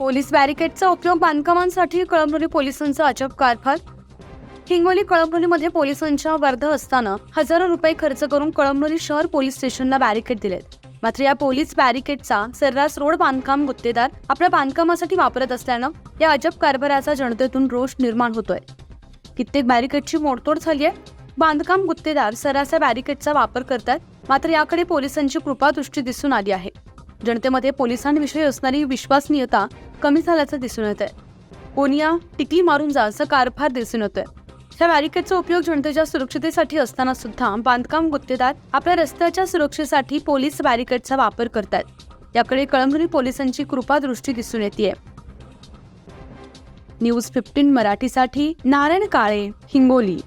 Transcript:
Police बॅरिकेडचा उपयोग बांधकामांसाठी कळमनुरी पोलिसांचा अजब कारभार. हिंगोली कळमनुरीमध्ये पोलिसांच्या वर्धा असताना हजारो रुपये खर्च करून कळमनुरी शहर पोलीस स्टेशनला बॅरिकेड दिलेत. मात्र या पोलीस बॅरिकेडचा सर्रास रोड बांधकाम गुत्तेदार आपल्या बांधकामासाठी वापरत असल्यानं या अजब कारभाराचा जनतेतून रोष निर्माण होतोय. कित्येक बॅरिकेडची मोडतोड झाली आहे. बांधकाम गुत्तेदार सर्रास या बॅरिकेडचा वापर करतात. मात्र याकडे पोलिसांची कृपादृष्टी दिसून आली आहे. जनतेमध्ये पोलिसांविषयी असणारी विश्वसनीयता कमी झाल्याचं दिसून येत आहे. कोणीया टिकली मारून जा असं कारभार दिसून येतोय. या बॅरिकेडचा उपयोग जनतेच्या सुरक्षितेसाठी असताना सुद्धा बांधकाम गुत्तेदार आपल्या रस्त्याच्या सुरक्षेसाठी पोलीस बॅरिकेडचा वापर करतात. याकडे कळमनुरी पोलिसांची कृपादृष्टी दिसून येते. न्यूज 15 मराठीसाठी नारायण काळे, हिंगोली.